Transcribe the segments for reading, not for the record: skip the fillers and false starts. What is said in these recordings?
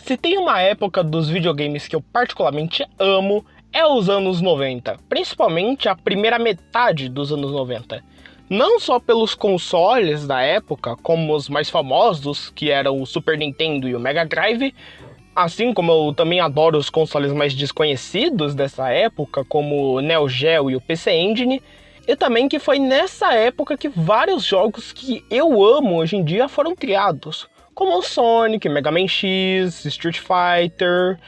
Se tem uma época dos videogames que eu particularmente amo, é os anos 90, principalmente a primeira metade dos anos 90. Não só pelos consoles da época, como os mais famosos, que eram o Super Nintendo e o Mega Drive, assim como eu também adoro os consoles mais desconhecidos dessa época, como o Neo Geo e o PC Engine, e também que foi nessa época que vários jogos que eu amo hoje em dia foram criados, como o Sonic, Mega Man X, Street Fighter,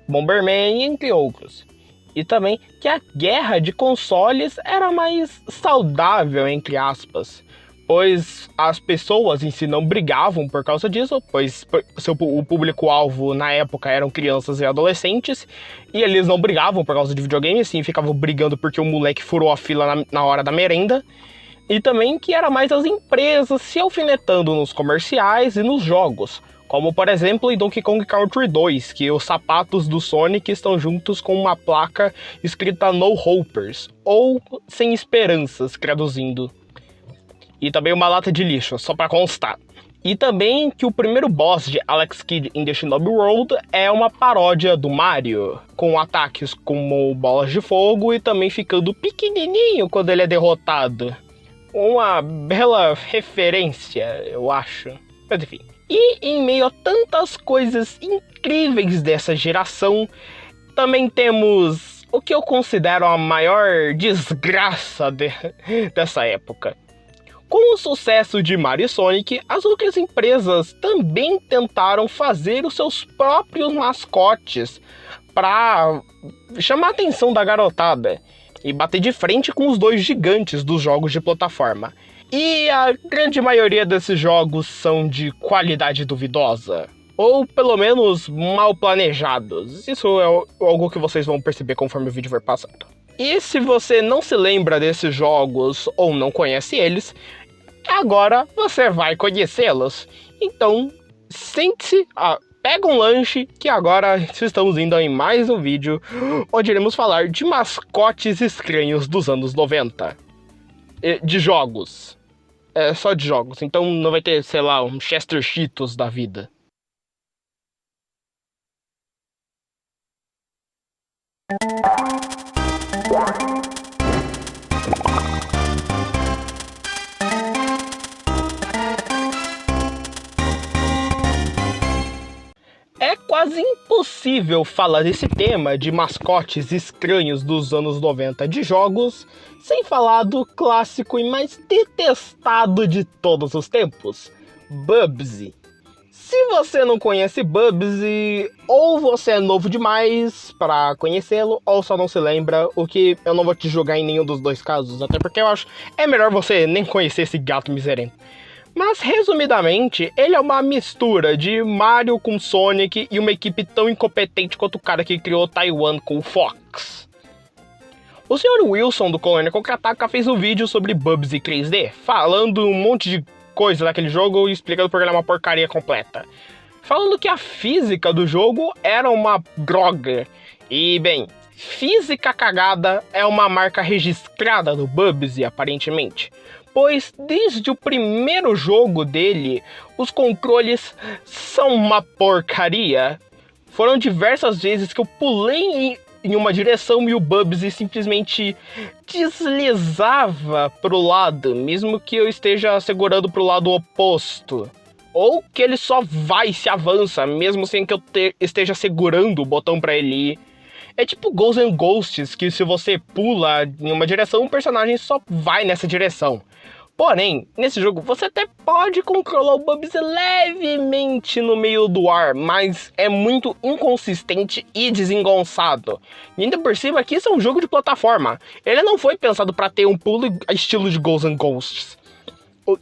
Bomberman, entre outros. E também que a guerra de consoles era mais saudável, entre aspas, pois as pessoas em si não brigavam por causa disso, pois o público-alvo na época eram crianças e adolescentes, e eles não brigavam por causa de videogame, assim, ficavam brigando porque o moleque furou a fila na hora da merenda. E também que era mais as empresas se alfinetando nos comerciais e nos jogos, como por exemplo em Donkey Kong Country 2, que os sapatos do Sonic estão juntos com uma placa escrita No Hopers, ou Sem Esperanças, traduzindo. E também uma lata de lixo, só pra constar. E também que o primeiro boss de Alex Kidd in the Shinobi World é uma paródia do Mario, com ataques como bolas de fogo e também ficando pequenininho quando ele é derrotado. Uma bela referência, eu acho. Mas enfim. E em meio a tantas coisas incríveis dessa geração, também temos o que eu considero a maior desgraça dessa época. Com o sucesso de Mario e Sonic, as outras empresas também tentaram fazer os seus próprios mascotes para chamar a atenção da garotada e bater de frente com os dois gigantes dos jogos de plataforma. E a grande maioria desses jogos são de qualidade duvidosa, ou pelo menos mal planejados. Isso é algo que vocês vão perceber conforme o vídeo for passando. E se você não se lembra desses jogos ou não conhece eles, agora você vai conhecê-los. Então, sente-se, pega um lanche, que agora estamos indo em mais um vídeo onde iremos falar de mascotes estranhos dos anos 90. De jogos. É só de jogos, então não vai ter, sei lá, um Chester Cheetos da vida. É quase impossível falar desse tema de mascotes estranhos dos anos 90 de jogos sem falar do clássico e mais detestado de todos os tempos, Bubsy. Se você não conhece Bubsy, ou você é novo demais para conhecê-lo, ou só não se lembra, o que eu não vou te julgar em nenhum dos dois casos, até porque eu acho é melhor você nem conhecer esse gato miserento. Mas, resumidamente, ele é uma mistura de Mario com Sonic e uma equipe tão incompetente quanto o cara que criou Taiwan com o Fox. O Sr. Wilson do Colônia Contra-Ataca fez um vídeo sobre Bubsy 3D, falando um monte de coisa daquele jogo e explicando porque ele é uma porcaria completa. Falando que a física do jogo era uma droga. E, bem, física cagada é uma marca registrada do Bubsy, aparentemente. Pois desde o primeiro jogo dele, os controles são uma porcaria. Foram diversas vezes que eu pulei em uma direção e o Bubsy simplesmente deslizava pro lado, mesmo que eu esteja segurando pro lado oposto. Ou que ele só vai e se avança, mesmo sem que eu esteja segurando o botão pra ele ir. É tipo Ghosts and Ghosts, que se você pula em uma direção, o personagem só vai nessa direção. Porém, nesse jogo você até pode controlar o Bubsy levemente no meio do ar, mas é muito inconsistente e desengonçado. E ainda por cima que isso é um jogo de plataforma. Ele não foi pensado para ter um pulo estilo de Ghosts and Ghosts.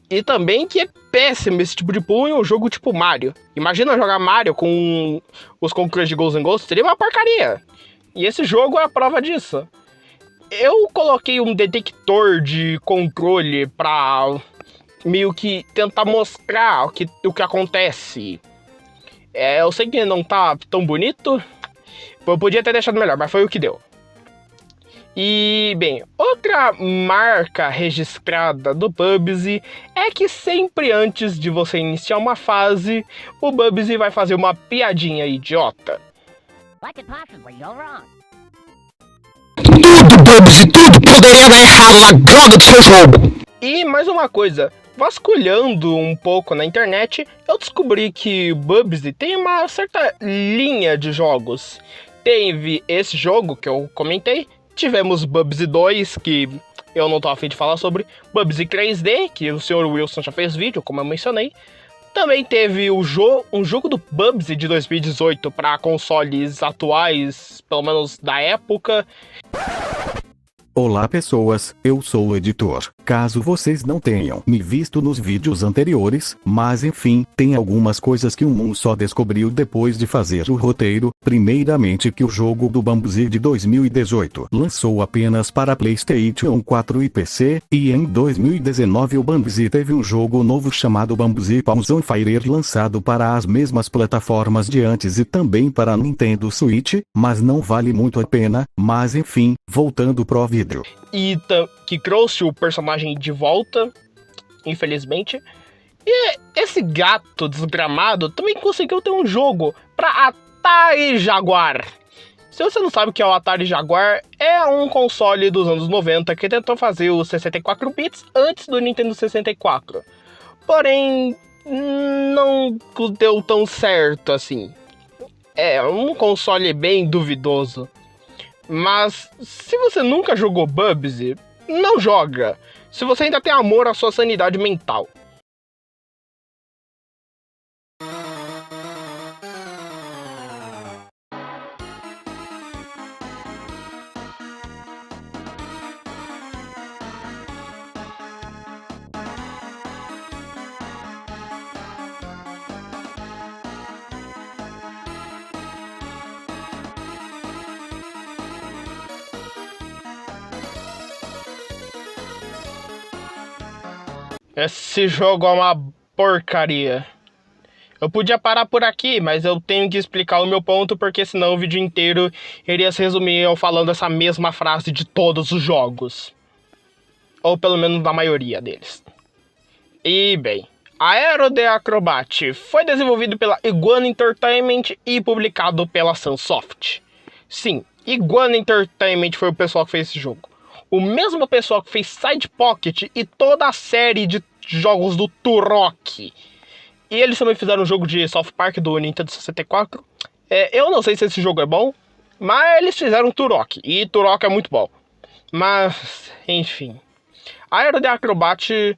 E também que é péssimo esse tipo de pulo em um jogo tipo Mario. Imagina jogar Mario com os controles de Ghosts and Ghosts, seria uma porcaria. E esse jogo é a prova disso. Eu coloquei um detector de controle pra meio que tentar mostrar o que acontece. Eu sei que não tá tão bonito, eu podia ter deixado melhor, mas foi o que deu. E, bem, outra marca registrada do PUBG é que sempre antes de você iniciar uma fase, o PUBG vai fazer uma piadinha idiota. What could possibly go wrong? Tudo, PUBG, tudo poderia dar errado na droga do seu jogo. E mais uma coisa, vasculhando um pouco na internet, eu descobri que o PUBG tem uma certa linha de jogos. Teve esse jogo que eu comentei, tivemos PUBG 2, que eu não tô afim de falar sobre, PUBG 3D, que o Sr. Wilson já fez vídeo, como eu mencionei. Também teve um jogo do PUBG de 2018 para consoles atuais, pelo menos da época. Olá pessoas, eu sou o editor. Caso vocês não tenham me visto nos vídeos anteriores, mas enfim, tem algumas coisas que o Moon só descobriu depois de fazer o roteiro. Primeiramente que o jogo do PUBG de 2018 lançou apenas para PlayStation 4 e PC, e em 2019 o PUBG teve um jogo novo chamado PUBG Pause on Fire lançado para as mesmas plataformas de antes e também para Nintendo Switch, mas não vale muito a pena. Mas enfim, voltando pro vídeo. E que trouxe o personagem de volta, infelizmente. E esse gato desgramado também conseguiu ter um jogo para Atari Jaguar. Se você não sabe o que é o Atari Jaguar, é um console dos anos 90 que tentou fazer os 64 bits antes do Nintendo 64. Porém, não deu tão certo assim. É um console bem duvidoso. Mas se você nunca jogou PUBG, não joga. Se você ainda tem amor à sua sanidade mental. Esse jogo é uma porcaria. Eu podia parar por aqui, mas eu tenho que explicar o meu ponto, porque senão o vídeo inteiro iria se resumir eu falando essa mesma frase de todos os jogos. Ou pelo menos da maioria deles. E bem, Aero the Acrobat foi desenvolvido pela Iguana Entertainment e publicado pela Sunsoft. Sim, Iguana Entertainment foi o pessoal que fez esse jogo. O mesmo pessoal que fez Side Pocket e toda a série de jogos do Turok. E eles também fizeram um jogo de South Park do Nintendo 64. Eu não sei se esse jogo é bom, mas eles fizeram Turok. E Turok é muito bom. Mas, enfim. Aero the Acrobat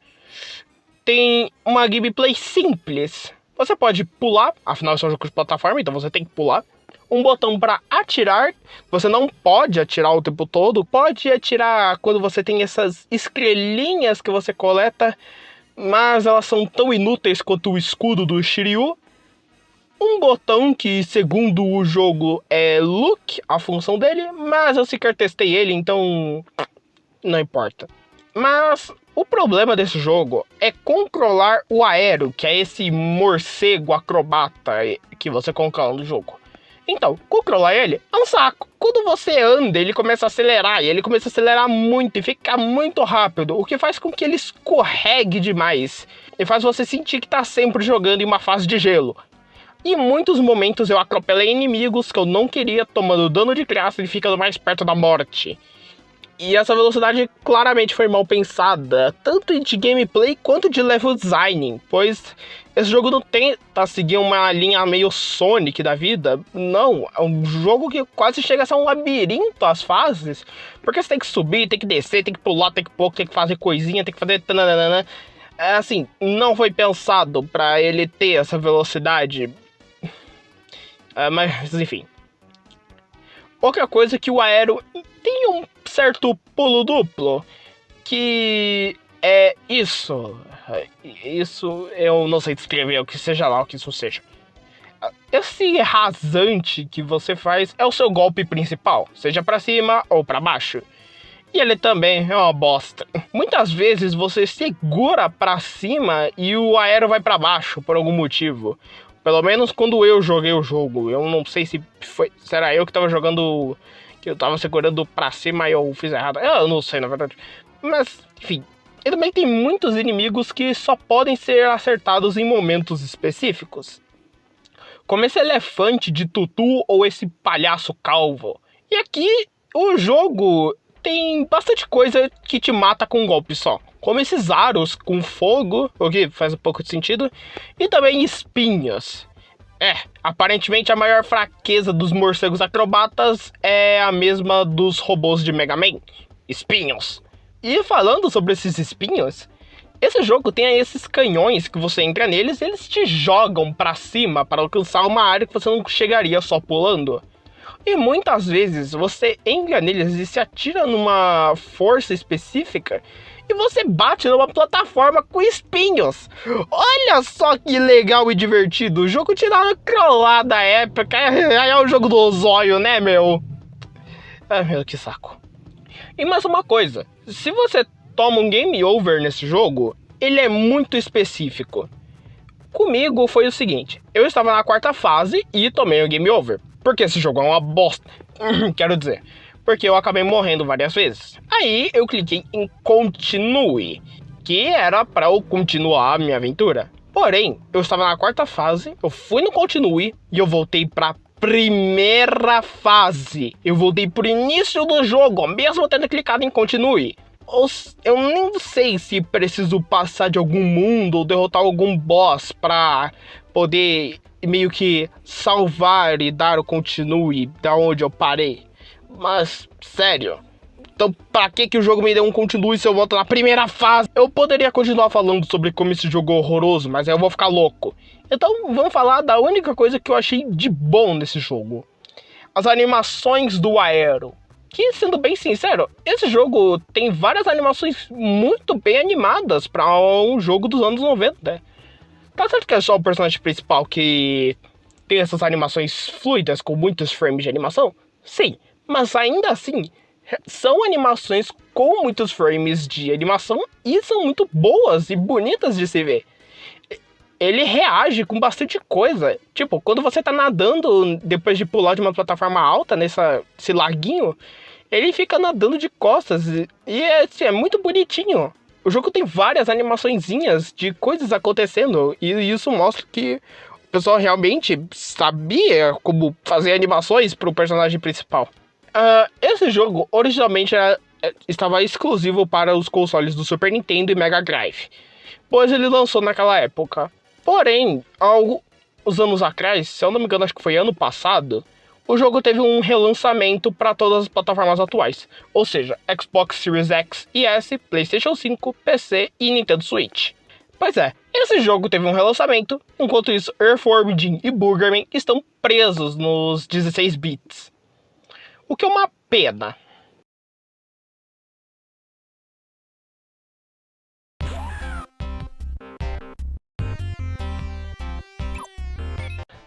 tem uma gameplay simples. Você pode pular, afinal é um jogo de plataforma, então você tem que pular. Um botão para atirar, você não pode atirar o tempo todo, pode atirar quando você tem essas estrelinhas que você coleta, mas elas são tão inúteis quanto o escudo do Shiryu. Um botão que, segundo o jogo, é Look, a função dele, mas eu sequer testei ele, então não importa. Mas o problema desse jogo é controlar o Aero, que é esse morcego acrobata que você controla no jogo. Então, controlar ele é um saco. Quando você anda, ele começa a acelerar, e ele começa a acelerar muito e fica muito rápido, o que faz com que ele escorregue demais. E faz você sentir que tá sempre jogando em uma fase de gelo. E em muitos momentos eu atropelei inimigos que eu não queria, tomando dano de graça e ficando mais perto da morte. E essa velocidade claramente foi mal pensada, tanto de gameplay quanto de level design, pois esse jogo não tenta seguir uma linha meio Sonic da vida, não, é um jogo que quase chega a ser um labirinto as fases, porque você tem que subir, tem que descer, tem que pular, tem que fazer coisinha, tem que fazer tananana. Assim, não foi pensado pra ele ter essa velocidade, mas enfim. Outra coisa é que o Aero tem um certo pulo duplo, que é isso. Isso eu não sei descrever, o que seja lá, o que isso seja. Esse rasante que você faz é o seu golpe principal, seja pra cima ou pra baixo. E ele também é uma bosta. Muitas vezes você segura pra cima e o Aero vai pra baixo por algum motivo. Pelo menos quando eu joguei o jogo. Eu não sei se era eu que tava jogando que eu tava segurando pra cima e eu fiz errado. Eu não sei, na verdade. Mas, enfim. E também tem muitos inimigos que só podem ser acertados em momentos específicos. Como esse elefante de tutu ou esse palhaço calvo. E aqui, o jogo tem bastante coisa que te mata com um golpe só. Como esses aros com fogo, o que faz um pouco de sentido. E também espinhos. Aparentemente a maior fraqueza dos morcegos acrobatas é a mesma dos robôs de Mega Man. Espinhos. E falando sobre esses espinhos, esse jogo tem esses canhões que você entra neles e eles te jogam pra cima para alcançar uma área que você não chegaria só pulando. E muitas vezes você entra neles e se atira numa força específica e você bate numa plataforma com espinhos. Olha só que legal e divertido. O jogo te dá uma trollada épica. É o jogo do zóio, né, meu? Ai, meu, que saco. E mais uma coisa. Se você toma um game over nesse jogo, ele é muito específico. Comigo foi o seguinte. Eu estava na 4ª fase e tomei o game over. Porque esse jogo é uma bosta. Quero dizer... porque eu acabei morrendo várias vezes. Aí eu cliquei em Continue, que era para eu continuar a minha aventura. Porém, eu estava na 4ª fase, eu fui no Continue e eu voltei para primeira fase. Eu voltei pro início do jogo, mesmo tendo clicado em Continue. Eu nem sei se preciso passar de algum mundo ou derrotar algum boss para poder meio que salvar e dar o Continue da onde eu parei. Mas, sério, então pra que o jogo me deu um continue se eu volto na primeira fase? Eu poderia continuar falando sobre como esse jogo é horroroso, mas aí eu vou ficar louco. Então vamos falar da única coisa que eu achei de bom nesse jogo. As animações do Aero. Que, sendo bem sincero, esse jogo tem várias animações muito bem animadas pra um jogo dos anos 90. Tá certo que é só o personagem principal que tem essas animações fluidas com muitos frames de animação? Sim. Mas ainda assim, são animações com muitos frames de animação e são muito boas e bonitas de se ver. Ele reage com bastante coisa. Tipo, quando você tá nadando depois de pular de uma plataforma alta nesse laguinho, ele fica nadando de costas e assim, é muito bonitinho. O jogo tem várias animaçõezinhas de coisas acontecendo e isso mostra que o pessoal realmente sabia como fazer animações pro personagem principal. Esse jogo originalmente estava exclusivo para os consoles do Super Nintendo e Mega Drive, pois ele lançou naquela época. Porém, alguns anos atrás, se eu não me engano, acho que foi ano passado, o jogo teve um relançamento para todas as plataformas atuais, ou seja, Xbox Series X e S, PlayStation 5, PC e Nintendo Switch. Pois é, esse jogo teve um relançamento, enquanto isso Earthworm Jim e Boogerman estão presos nos 16 bits. O que é uma pena.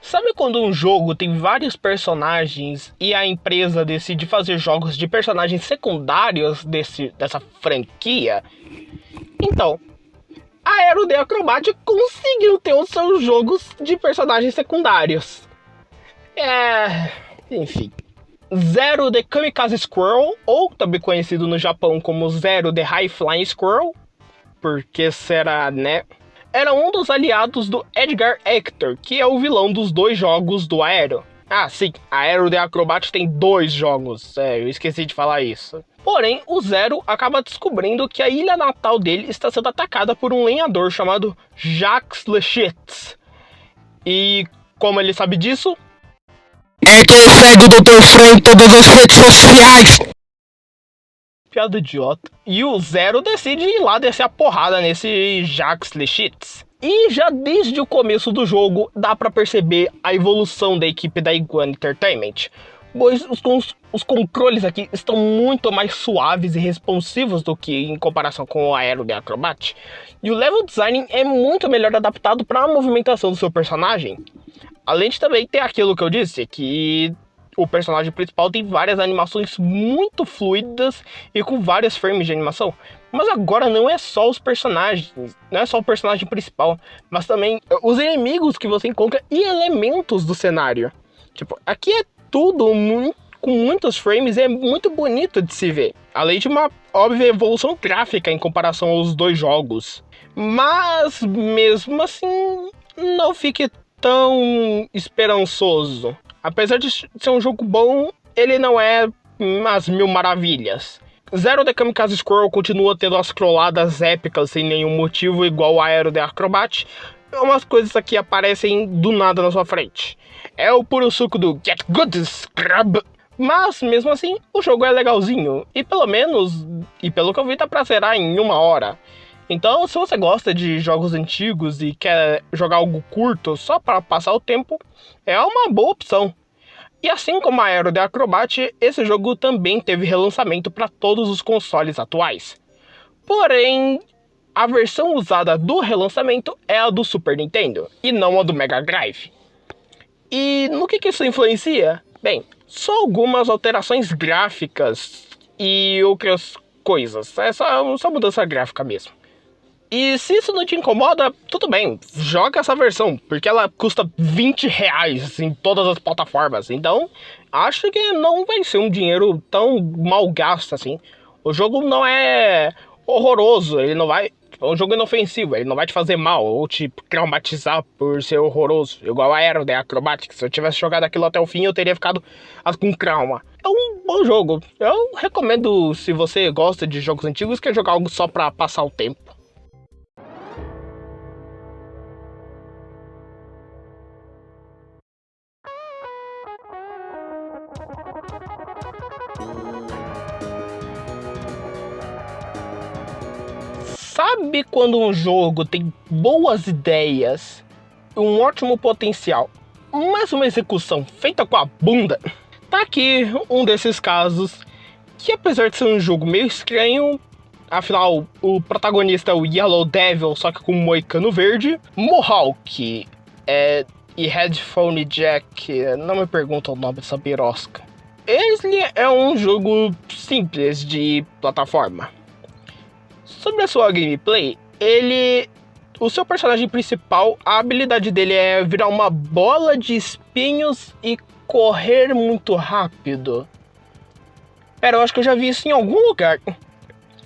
Sabe quando um jogo tem vários personagens e a empresa decide fazer jogos de personagens secundários dessa franquia? Então, a Aero The Acrobat conseguiu ter os seus jogos de personagens secundários. Enfim. Zero The Kamikaze Squirrel, ou também conhecido no Japão como Zero The High Flying Squirrel, porque será, né? Era um dos aliados do Edgar Hector, que é o vilão dos 2 jogos do Aero. Ah, sim, a Aero The Acrobat tem 2 jogos, eu esqueci de falar isso. Porém, o Zero acaba descobrindo que a ilha natal dele está sendo atacada por um lenhador chamado Jacques Lechitz. E como ele sabe disso? É que eu segue o Dr. Fran em todas as redes sociais. Piada idiota. E o Zero decide ir lá descer a porrada nesse Jacques Lechitz. E já desde o começo do jogo dá pra perceber a evolução da equipe da Iguana Entertainment, pois os controles aqui estão muito mais suaves e responsivos do que em comparação com o Aero The Acrobat. E o level design é muito melhor adaptado para a movimentação do seu personagem. Além de também ter aquilo que eu disse, que o personagem principal tem várias animações muito fluidas e com vários frames de animação. Mas agora não é só os personagens, não é só o personagem principal, mas também os inimigos que você encontra e elementos do cenário. Tipo, aqui é tudo muito com muitos frames e é muito bonito de se ver, além de uma óbvia evolução gráfica em comparação aos dois jogos. Mas, mesmo assim, não fique tão esperançoso. Apesar de ser um jogo bom, ele não é as mil maravilhas. Zero The Kamikaze Squirrel continua tendo as scrolladas épicas sem nenhum motivo, igual o Aero The Acrobat. Umas coisas aqui aparecem do nada na sua frente. É o puro suco do Get Good Scrub. Mas, mesmo assim, o jogo é legalzinho. E pelo que eu vi, tá pra zerar em 1 hora. Então, se você gosta de jogos antigos e quer jogar algo curto só para passar o tempo, é uma boa opção. E assim como a Aero The Acrobat, esse jogo também teve relançamento para todos os consoles atuais. Porém, a versão usada do relançamento é a do Super Nintendo, e não a do Mega Drive. E no que isso influencia? Bem, só algumas alterações gráficas e outras coisas. É só mudança gráfica mesmo. E se isso não te incomoda, tudo bem, joga essa versão, porque ela custa R$20 em todas as plataformas. Então, acho que não vai ser um dinheiro tão mal gasto assim. O jogo não é horroroso, ele não vai... É um jogo inofensivo, ele não vai te fazer mal ou te traumatizar por ser horroroso. Igual a Aero The Acrobat, se eu tivesse jogado aquilo até o fim, eu teria ficado com trauma. É um bom jogo. Eu recomendo, se você gosta de jogos antigos, quer jogar algo só pra passar o tempo. Sabe quando um jogo tem boas ideias, um ótimo potencial, mas uma execução feita com a bunda? Tá aqui um desses casos, que apesar de ser um jogo meio estranho, afinal o protagonista é o Yellow Devil, só que com um moicano verde, Mohawk e Headphone Jack, não me pergunta o nome dessa birosca. Ele é um jogo simples de plataforma. Sobre a sua gameplay, o seu personagem principal, a habilidade dele é virar uma bola de espinhos e correr muito rápido. Pera, eu acho que eu já vi isso em algum lugar.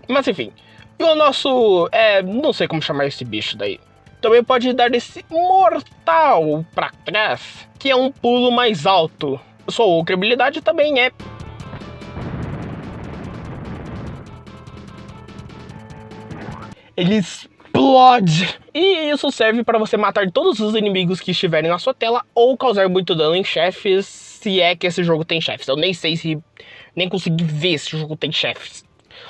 Mas enfim, e o nosso, não sei como chamar esse bicho daí. Também pode dar esse mortal pra trás, que é um pulo mais alto. Sua outra habilidade também é... ele explode! E isso serve para você matar todos os inimigos que estiverem na sua tela ou causar muito dano em chefes, se é que esse jogo tem chefes. Eu nem sei se... nem consegui ver se o jogo tem chefes.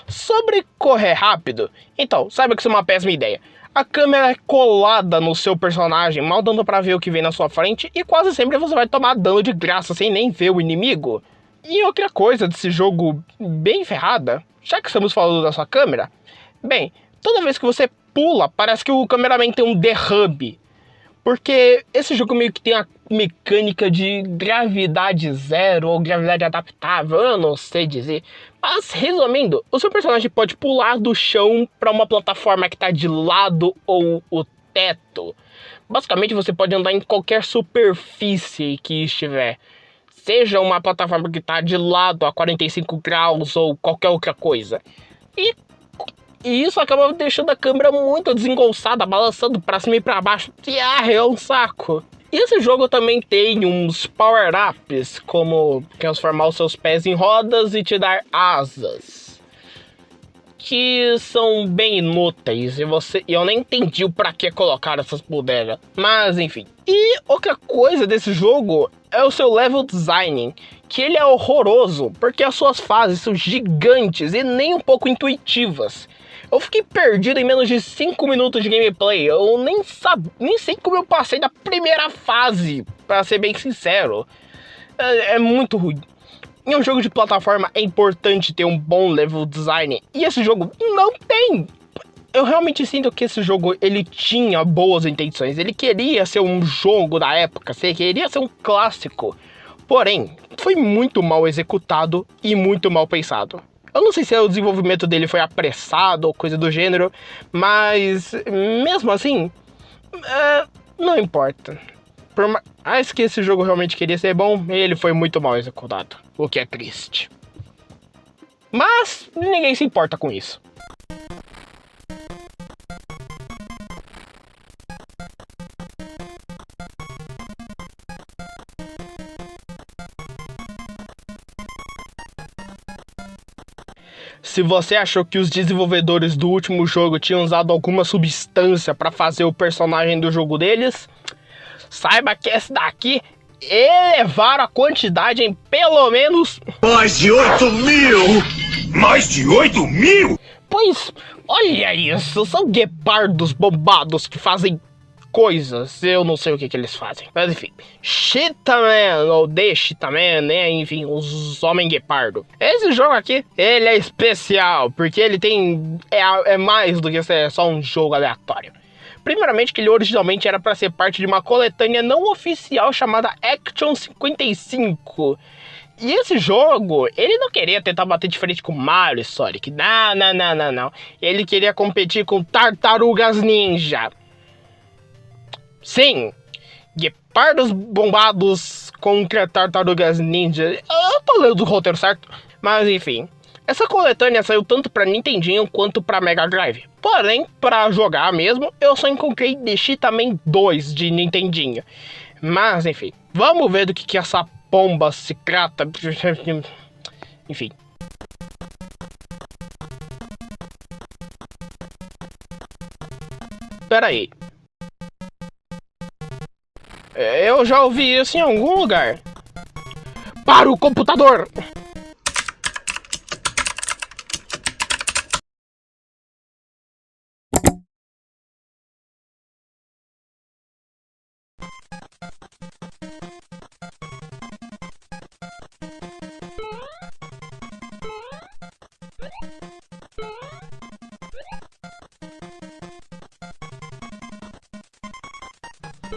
Sobre correr rápido, então, saiba que isso é uma péssima ideia. A câmera é colada no seu personagem, mal dando pra ver o que vem na sua frente, e quase sempre você vai tomar dano de graça sem nem ver o inimigo. E outra coisa desse jogo bem ferrada, já que estamos falando da sua câmera, bem... toda vez que você pula, parece que o cameraman tem um derrame. Porque esse jogo meio que tem a mecânica de gravidade zero ou gravidade adaptável, eu não sei dizer. Mas, resumindo, o seu personagem pode pular do chão para uma plataforma que está de lado ou o teto. Basicamente, você pode andar em qualquer superfície que estiver. Seja uma plataforma que está de lado a 45 graus ou qualquer outra coisa. E isso acaba deixando a câmera muito desengonçada, balançando pra cima e pra baixo. E é um saco. E esse jogo também tem uns power-ups, como transformar os seus pés em rodas e te dar asas. Que são bem inúteis e eu nem entendi o pra que colocar essas bodegas. Mas enfim. E outra coisa desse jogo é o seu level design, que ele é horroroso, porque as suas fases são gigantes e nem um pouco intuitivas. Eu fiquei perdido em menos de 5 minutos de gameplay. Eu nem sei como eu passei da primeira fase, pra ser bem sincero. É muito ruim. Em um jogo de plataforma é importante ter um bom level design, e esse jogo não tem. Eu realmente sinto que esse jogo, ele tinha boas intenções. Ele queria ser um jogo da época, queria ser um clássico. Porém, foi muito mal executado e muito mal pensado. Eu não sei se o desenvolvimento dele foi apressado ou coisa do gênero, mas mesmo assim, não importa. por mais que esse jogo realmente queria ser bom, ele foi muito mal executado, o que é triste. Mas ninguém se importa com isso. Se você achou que os desenvolvedores do último jogo tinham usado alguma substância para fazer o personagem do jogo deles, saiba que esse daqui elevaram a quantidade em pelo menos... Mais de 8.000! Mais de 8.000! Pois, olha isso, são guepardos bombados que fazem coisas, eu não sei o que eles fazem, mas enfim, Cheetahman, ou The Cheetahman, né, enfim, os Homem Guepardo. Esse jogo aqui, ele é especial, porque ele tem, é mais do que ser só um jogo aleatório. Primeiramente que ele originalmente era para ser parte de uma coletânea não oficial chamada Action 55. E esse jogo, ele não queria tentar bater de frente com Mario e Sonic, não. Ele queria competir com Tartarugas Ninja. Sim, guepardos bombados contra Tartarugas Ninja. Eu tô lendo o roteiro certo, mas enfim. Essa coletânea saiu tanto pra Nintendinho quanto pra Mega Drive. Porém, pra jogar mesmo, eu só encontrei The Cheetahman 2 de Nintendinho. Mas enfim, vamos ver do que essa pomba se trata. Enfim. Pera aí. Eu já ouvi isso em algum lugar. Para o computador!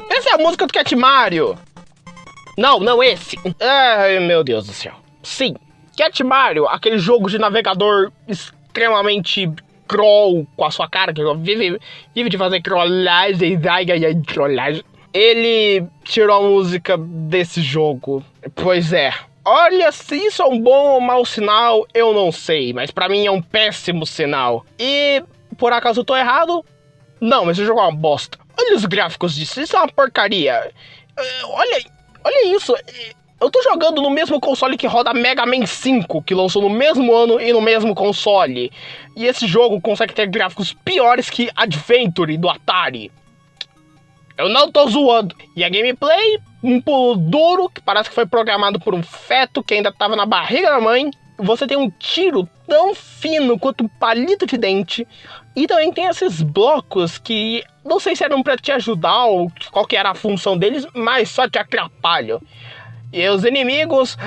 Essa é a música do Cat Mario! Não esse! Ai, meu Deus do céu. Sim, Cat Mario, aquele jogo de navegador extremamente troll com a sua cara, que vive de fazer trollagem. Ele tirou a música desse jogo. Pois é. Olha, se isso é um bom ou mau sinal, eu não sei, mas pra mim é um péssimo sinal. E, por acaso eu tô errado? Não, esse jogo é uma bosta. Olha os gráficos disso, isso é uma porcaria. Olha isso. Eu tô jogando no mesmo console que roda Mega Man 5, que lançou no mesmo ano e no mesmo console. E esse jogo consegue ter gráficos piores que Adventure do Atari. Eu não tô zoando. E a gameplay, um pulo duro, que parece que foi programado por um feto que ainda tava na barriga da mãe. Você tem um tiro tão fino quanto um palito de dente. E também tem esses blocos que não sei se eram pra te ajudar ou qual que era a função deles, mas só te atrapalham. E os inimigos...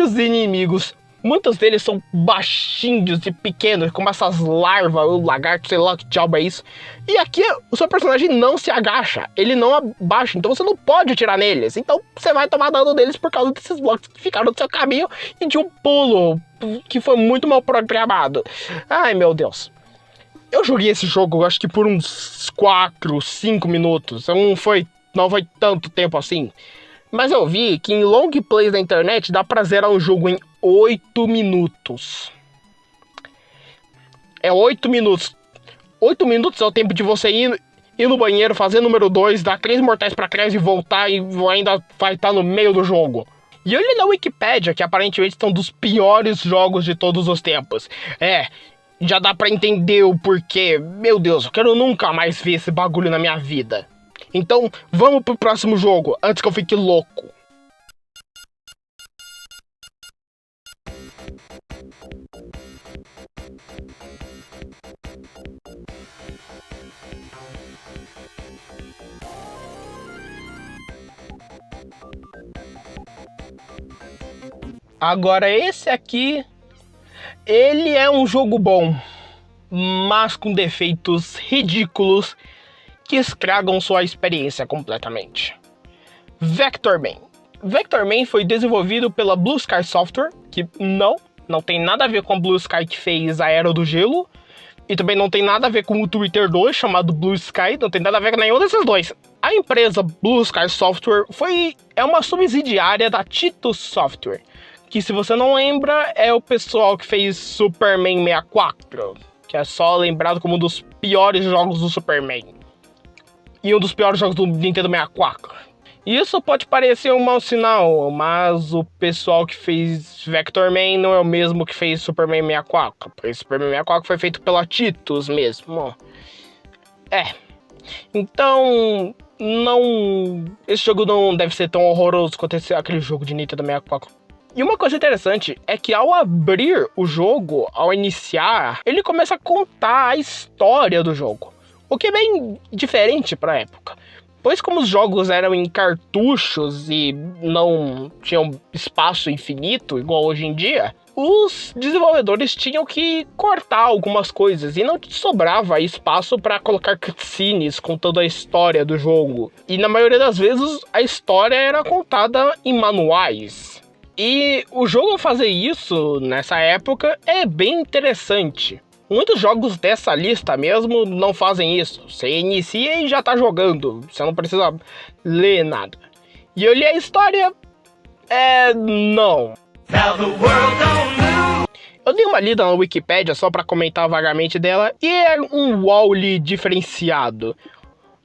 os inimigos... Muitos deles são baixinhos e pequenos, como essas larvas, o lagarto, sei lá que diabo é isso. E aqui o seu personagem não se agacha, ele não abaixa, então você não pode atirar neles. Então você vai tomar dano deles por causa desses blocos que ficaram no seu caminho e de um pulo que foi muito mal programado. Ai, meu Deus. Eu joguei esse jogo, acho que por uns 4, 5 minutos, não foi tanto tempo assim. Mas eu vi que em long plays da internet dá pra zerar um jogo em 8 minutos. É 8 minutos. 8 minutos é o tempo de você ir no banheiro, fazer número 2, dar 3 mortais pra trás e voltar e ainda vai estar no meio do jogo. E olha na Wikipédia, que aparentemente são dos piores jogos de todos os tempos. Já dá pra entender o porquê. Meu Deus, eu quero nunca mais ver esse bagulho na minha vida. Então, vamos pro próximo jogo, antes que eu fique louco. Agora esse aqui, ele é um jogo bom, mas com defeitos ridículos que estragam sua experiência completamente. Vectorman. Vectorman foi desenvolvido pela Blue Sky Software, que não tem nada a ver com a Blue Sky que fez a Era do Gelo, e também não tem nada a ver com o Twitter 2, chamado Blue Sky, não tem nada a ver com nenhum desses dois. A empresa Blue Sky Software é uma subsidiária da Titus Software, que, se você não lembra, é o pessoal que fez Superman 64, que é só lembrado como um dos piores jogos do Superman e um dos piores jogos do Nintendo 64. Isso pode parecer um mau sinal, mas o pessoal que fez Vector Man não é o mesmo que fez Superman 64, porque Superman 64 foi feito pela Titus mesmo. Então, esse jogo não deve ser tão horroroso quanto aquele jogo de Nintendo 64. E uma coisa interessante é que, ao abrir o jogo, ao iniciar, ele começa a contar a história do jogo, o que é bem diferente para a época. Pois, como os jogos eram em cartuchos e não tinham espaço infinito, igual hoje em dia, os desenvolvedores tinham que cortar algumas coisas e não sobrava espaço para colocar cutscenes contando a história do jogo. E na maioria das vezes a história era contada em manuais. E o jogo fazer isso nessa época é bem interessante. Muitos jogos dessa lista mesmo não fazem isso. Você inicia e já tá jogando. Você não precisa ler nada. E eu li a história... não. Eu dei uma lida na Wikipédia só pra comentar vagamente dela. E é um Wall-E diferenciado,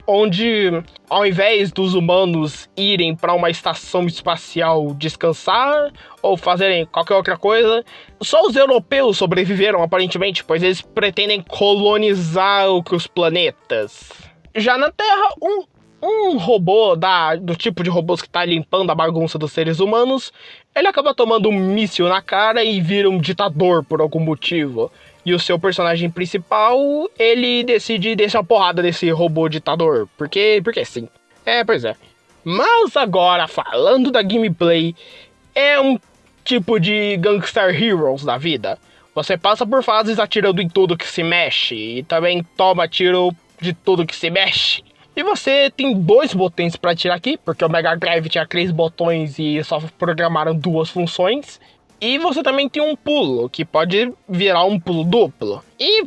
onde, ao invés dos humanos irem para uma estação espacial descansar ou fazerem qualquer outra coisa, só os europeus sobreviveram, aparentemente, pois eles pretendem colonizar os planetas. Já na Terra, um robô do tipo de robôs que tá limpando a bagunça dos seres humanos, ele acaba tomando um míssil na cara e vira um ditador por algum motivo. E o seu personagem principal, ele decide deixar a porrada desse robô ditador. Porque sim. Pois é. Mas agora, falando da gameplay, é um tipo de Gunstar Heroes da vida. Você passa por fases atirando em tudo que se mexe. E também toma tiro de tudo que se mexe. E você tem 2 botões para atirar aqui, porque o Mega Drive tinha 3 botões e só programaram 2 funções. E você também tem um pulo, que pode virar um pulo duplo. E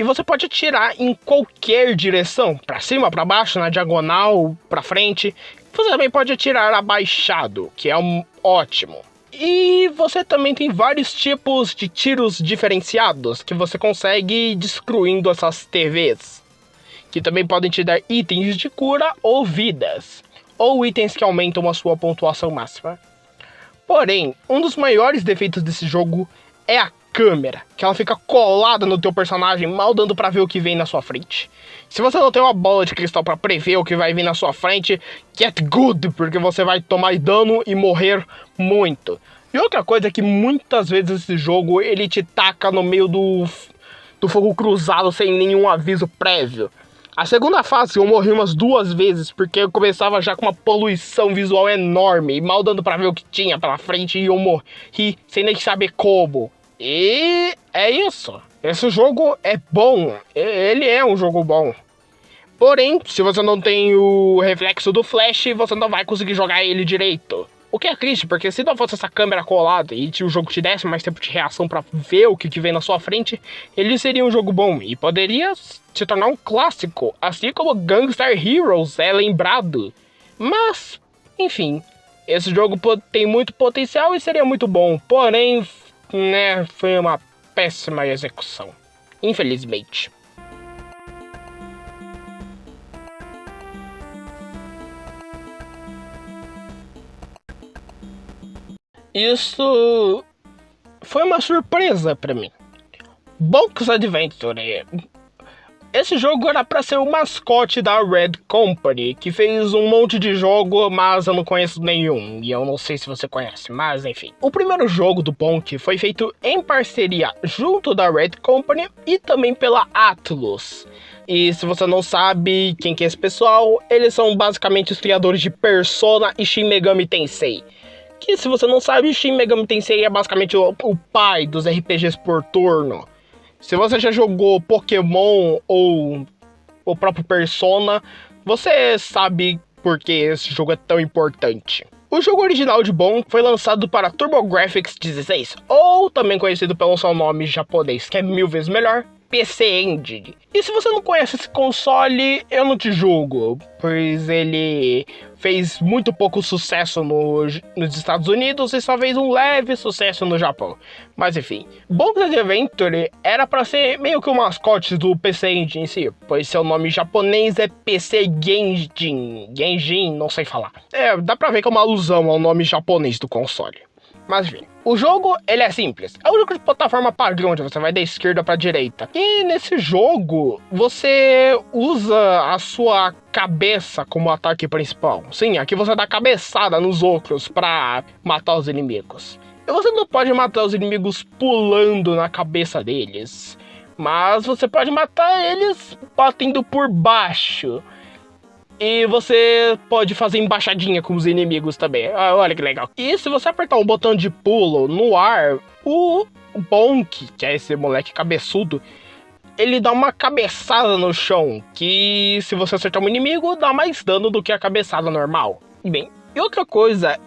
você pode atirar em qualquer direção, para cima, para baixo, na diagonal, para frente. Você também pode atirar abaixado, que é ótimo. E você também tem vários tipos de tiros diferenciados, que você consegue destruindo essas TVs, que também podem te dar itens de cura ou vidas, ou itens que aumentam a sua pontuação máxima. Porém, um dos maiores defeitos desse jogo é a câmera, que ela fica colada no teu personagem, mal dando pra ver o que vem na sua frente. Se você não tem uma bola de cristal pra prever o que vai vir na sua frente, get good, porque você vai tomar dano e morrer muito. E outra coisa é que muitas vezes esse jogo, ele te taca no meio do fogo cruzado sem nenhum aviso prévio. A segunda fase eu morri umas 2 vezes, porque eu começava já com uma poluição visual enorme, e mal dando pra ver o que tinha pela frente, e eu morri sem nem saber como. E é isso. Esse jogo é bom, ele é um jogo bom. Porém, se você não tem o reflexo do flash, você não vai conseguir jogar ele direito. O que é triste, porque se não fosse essa câmera colada e o jogo te desse mais tempo de reação pra ver o que vem na sua frente, ele seria um jogo bom e poderia se tornar um clássico, assim como Gunstar Heroes é lembrado. Mas, enfim, esse jogo tem muito potencial e seria muito bom, porém, foi uma péssima execução, infelizmente. Isso foi uma surpresa pra mim. Bonk's Adventure. Esse jogo era pra ser o mascote da Red Company, que fez um monte de jogo, mas eu não conheço nenhum. E eu não sei se você conhece, mas enfim. O primeiro jogo do Bonk foi feito em parceria junto da Red Company e também pela Atlus. E se você não sabe quem que é esse pessoal, eles são basicamente os criadores de Persona e Shin Megami Tensei. Que, se você não sabe, Shin Megami Tensei é basicamente o pai dos RPGs por turno. Se você já jogou Pokémon ou o próprio Persona, você sabe por que esse jogo é tão importante. O jogo original de Bonk foi lançado para TurboGrafx 16, ou também conhecido pelo seu nome japonês, que é 1000 vezes melhor, PC Engine. E se você não conhece esse console, eu não te julgo, pois ele fez muito pouco sucesso nos Estados Unidos e só fez um leve sucesso no Japão. Mas enfim, Bonkers Adventure era para ser meio que o mascote do PC Engine em si, pois seu nome japonês é PC Genjin, não sei falar. Dá pra ver que é uma alusão ao nome japonês do console. Mas enfim, o jogo, ele é simples. É um jogo de plataforma padrão, onde você vai da esquerda pra direita. E nesse jogo, você usa a sua cabeça como ataque principal. Sim, aqui você dá cabeçada nos outros pra matar os inimigos. E você não pode matar os inimigos pulando na cabeça deles, mas você pode matar eles batendo por baixo. E você pode fazer embaixadinha com os inimigos também. Olha que legal. E se você apertar um botão de pulo no ar, o Bonk, que é esse moleque cabeçudo, ele dá uma cabeçada no chão, que se você acertar um inimigo, dá mais dano do que a cabeçada normal. Bem, e outra coisa,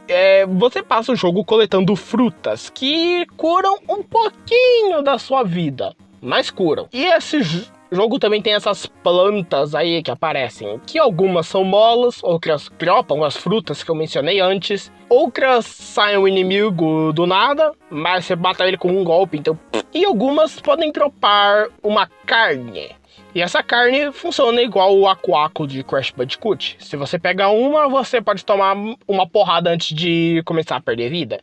você passa o jogo coletando frutas, que curam um pouquinho da sua vida, mas curam. E esse jogo também tem essas plantas aí que aparecem, que algumas são molas, outras dropam as frutas que eu mencionei antes, outras saem o inimigo do nada, mas você mata ele com um golpe, então... E algumas podem dropar uma carne, e essa carne funciona igual o Aku de Crash Bandicoot. Se você pega uma, você pode tomar uma porrada antes de começar a perder vida.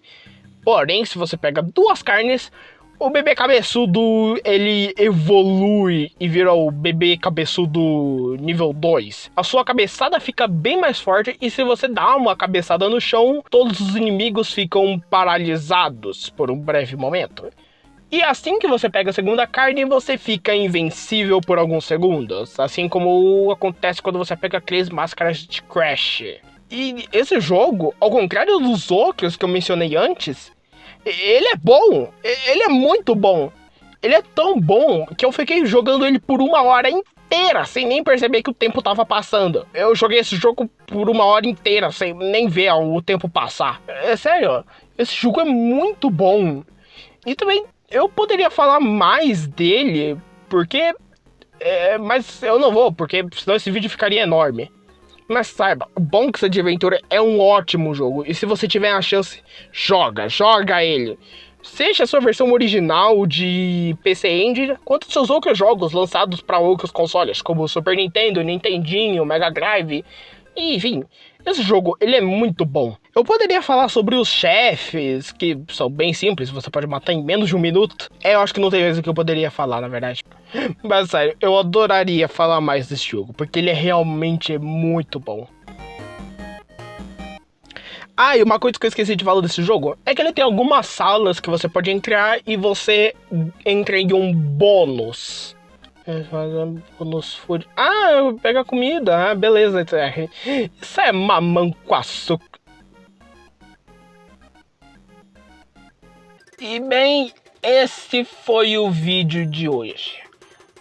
Porém, se você pega duas carnes, o bebê cabeçudo, ele evolui e vira o bebê cabeçudo nível 2. A sua cabeçada fica bem mais forte e se você dá uma cabeçada no chão, todos os inimigos ficam paralisados por um breve momento. E assim que você pega a segunda carne, você fica invencível por alguns segundos. Assim como acontece quando você pega 3 máscaras de Crash. E esse jogo, ao contrário dos outros que eu mencionei antes, ele é bom, ele é muito bom. Ele é tão bom que eu fiquei jogando ele por 1 hora inteira, sem nem perceber que o tempo tava passando. Eu joguei esse jogo por 1 hora inteira, sem nem ver o tempo passar. É sério, esse jogo é muito bom. E também, eu poderia falar mais dele, porque... mas eu não vou, porque senão esse vídeo ficaria enorme. Mas saiba, Bonkers Adventure é um ótimo jogo, e se você tiver a chance, joga ele. Seja a sua versão original de PC Engine, quanto seus outros jogos lançados para outros consoles, como Super Nintendo, Nintendinho, Mega Drive, enfim, esse jogo, ele é muito bom. Eu poderia falar sobre os chefes, que são bem simples, você pode matar em menos de 1 minuto. Eu acho que não tem mais o que eu poderia falar, na verdade. Mas sério, eu adoraria falar mais desse jogo, porque ele é realmente muito bom. Ah, e uma coisa que eu esqueci de falar desse jogo é que ele tem algumas salas que você pode entrar e você entra em um bônus. Bônus food. Pega a comida. Beleza. Isso é mamão com açúcar. E bem, esse foi o vídeo de hoje.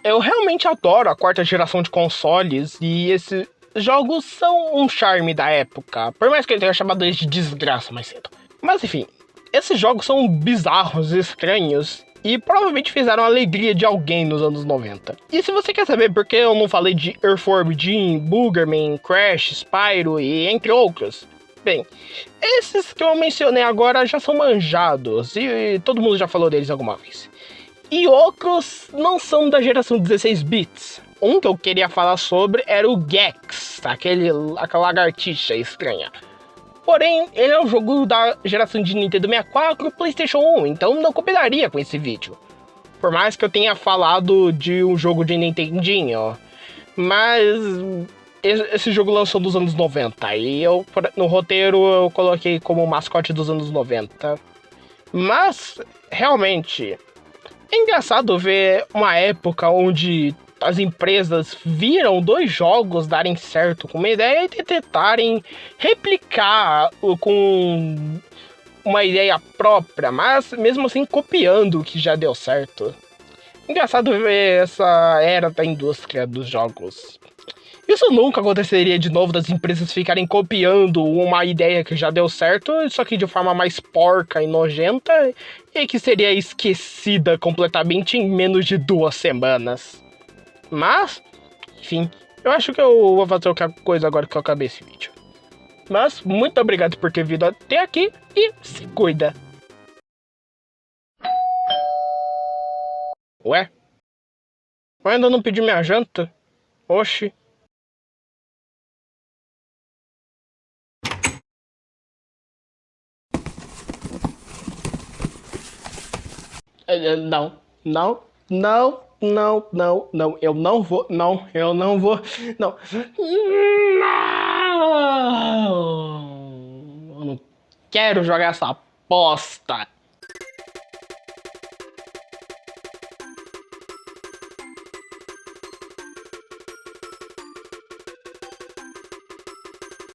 Eu realmente adoro a 4ª geração de consoles e esses jogos são um charme da época, por mais que eu tenha chamado eles de desgraça mais cedo. Mas enfim, esses jogos são bizarros, estranhos e provavelmente fizeram a alegria de alguém nos anos 90. E se você quer saber por que eu não falei de Earthworm Jim, Boogerman, Crash, Spyro e entre outros, bem, esses que eu mencionei agora já são manjados e todo mundo já falou deles alguma vez. E outros não são da geração 16 bits. Um que eu queria falar sobre era o Gex, aquela lagartixa estranha. Porém, ele é um jogo da geração de Nintendo 64 e PlayStation 1, então não combinaria com esse vídeo. Por mais que eu tenha falado de um jogo de Nintendinho, mas esse jogo lançou nos anos 90 e no roteiro eu coloquei como mascote dos anos 90. Mas, realmente, é engraçado ver uma época onde as empresas viram 2 jogos darem certo com uma ideia e tentarem replicar com uma ideia própria, mas mesmo assim copiando o que já deu certo. Engraçado ver essa era da indústria dos jogos. Isso nunca aconteceria de novo das empresas ficarem copiando uma ideia que já deu certo, só que de forma mais porca e nojenta, e que seria esquecida completamente em menos de 2 semanas. Mas, enfim, eu acho que eu vou fazer qualquer coisa agora que eu acabei esse vídeo. Mas, muito obrigado por ter vindo até aqui e se cuida. Ué? Eu ainda não pedi minha janta? Oxi. Não, não, não, não, não, não, eu não vou, não, eu não vou, não. Não! Eu não quero jogar essa aposta.